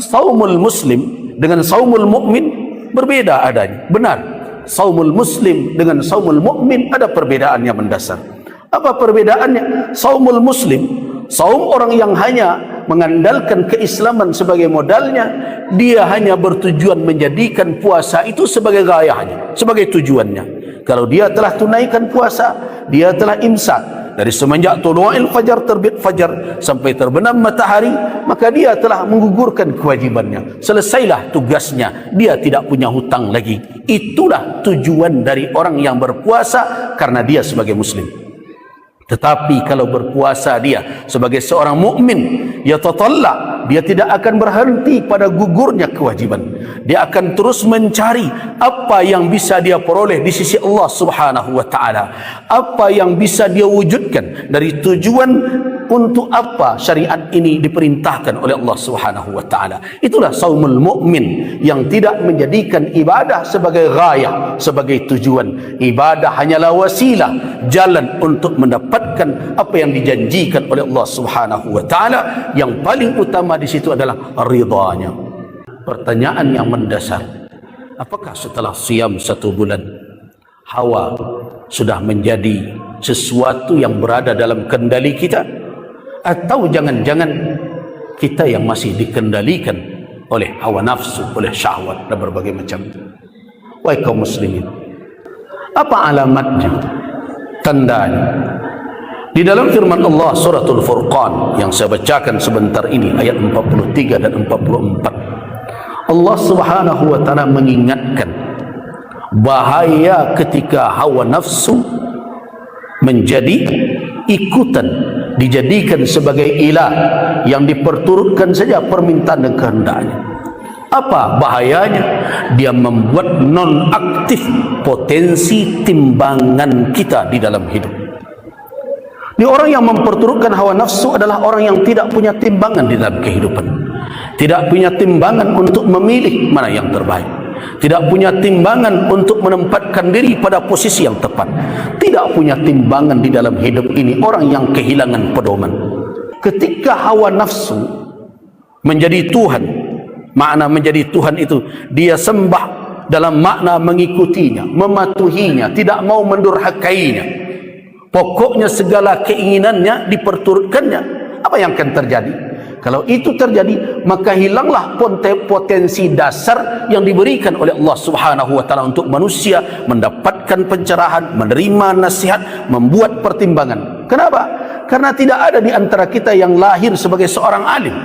saumul muslim dengan saumul mukmin berbeda adanya. Benar, saumul muslim dengan saumul mukmin ada perbedaan yang mendasar. Apa perbedaannya? Saumul muslim, saum orang yang hanya mengandalkan keislaman sebagai modalnya, dia hanya bertujuan menjadikan puasa itu sebagai gayanya, sebagai tujuannya. Kalau dia telah tunaikan puasa, dia telah imsak dari semenjak tulu'il fajar, terbit fajar sampai terbenam matahari, maka dia telah menggugurkan kewajibannya. Selesailah tugasnya, dia tidak punya hutang lagi. Itulah tujuan dari orang yang berpuasa karena dia sebagai muslim. Tetapi kalau berpuasa dia sebagai seorang mukmin, ya tatalla, dia tidak akan berhenti pada gugurnya kewajiban. Dia akan terus mencari apa yang bisa dia peroleh di sisi Allah Subhanahu wa taala. Apa yang bisa dia wujudkan dari tujuan untuk apa syariat ini diperintahkan oleh Allah Subhanahu wa taala. Itulah saumul mukmin yang tidak menjadikan ibadah sebagai ghayah, sebagai tujuan. Ibadah hanyalah wasilah, jalan untuk mendapatkan apa yang dijanjikan oleh Allah Subhanahu wa taala. Yang paling utama di situ adalah ridhanya. Pertanyaan yang mendasar, apakah setelah siam 1 bulan hawa sudah menjadi sesuatu yang berada dalam kendali kita, atau jangan-jangan kita yang masih dikendalikan oleh hawa nafsu, oleh syahwat dan berbagai macam itu? Wahai kaum muslimin, apa alamatnya, tandanya? Di dalam firman Allah suratul Furqan yang saya bacakan sebentar ini, ayat 43 dan 44, Allah Subhanahu wa taala mengingatkan bahaya ketika hawa nafsu menjadi ikutan, dijadikan sebagai ilah yang diperturutkan saja permintaan dan kehendaknya. Apa bahayanya? Dia membuat nonaktif potensi timbangan kita di dalam hidup. Di orang yang memperturutkan hawa nafsu adalah orang yang tidak punya timbangan di dalam kehidupan, tidak punya timbangan untuk memilih mana yang terbaik, tidak punya timbangan untuk menempatkan diri pada posisi yang tepat, tidak punya timbangan di dalam hidup ini. Orang yang kehilangan pedoman. Ketika hawa nafsu menjadi Tuhan, makna menjadi Tuhan itu dia sembah dalam makna mengikutinya, mematuhinya, tidak mau mendurhakainya. Pokoknya segala keinginannya diperturutkannya. Apa yang akan terjadi? Kalau itu terjadi, maka hilanglah potensi dasar yang diberikan oleh Allah Subhanahu wa taala untuk manusia mendapatkan pencerahan, menerima nasihat, membuat pertimbangan. Kenapa? Karena tidak ada di antara kita yang lahir sebagai seorang alim.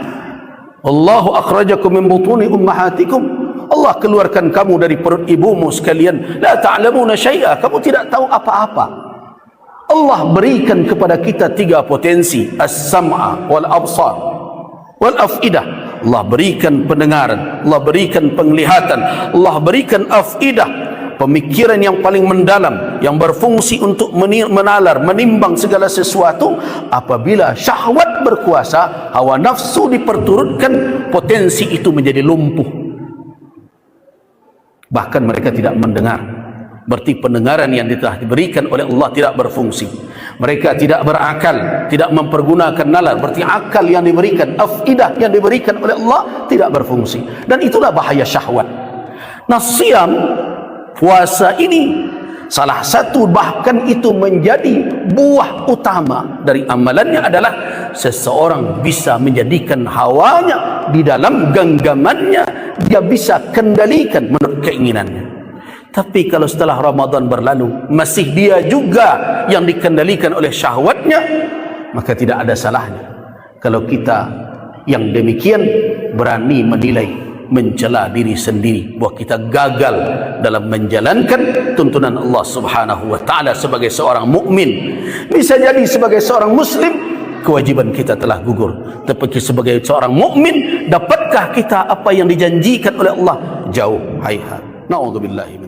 Allahu akhrajakum min butuni ummahatikum. Allah keluarkan kamu dari perut ibumu sekalian. La ta'lamuna syai'a, kamu tidak tahu apa-apa. Allah berikan kepada kita 3 potensi, as-sam'a wal absar wal afidah. Allah berikan pendengaran, Allah berikan penglihatan, Allah berikan afidah, pemikiran yang paling mendalam yang berfungsi untuk menalar, menimbang segala sesuatu. Apabila syahwat berkuasa, hawa nafsu diperturutkan, potensi itu menjadi lumpuh, bahkan mereka tidak mendengar. Berarti pendengaran yang telah diberikan oleh Allah tidak berfungsi. Mereka tidak berakal, tidak mempergunakan nalar. Berarti akal yang diberikan, afidah yang diberikan oleh Allah tidak berfungsi. Dan itulah bahaya syahwat. Nah, siam, puasa ini salah satu, bahkan itu menjadi buah utama dari amalannya adalah seseorang bisa menjadikan hawanya di dalam genggamannya, dia bisa kendalikan menurut keinginannya. Tapi kalau setelah Ramadan berlalu masih dia juga yang dikendalikan oleh syahwatnya, maka tidak ada salahnya kalau kita yang demikian berani menilai, mencela diri sendiri bahwa kita gagal dalam menjalankan tuntunan Allah Subhanahu wa taala sebagai seorang mukmin. Bisa jadi sebagai seorang muslim kewajiban kita telah gugur, tapi sebagai seorang mukmin dapatkah kita apa yang dijanjikan oleh Allah? Jauh, hayhat. Na'udzubillah.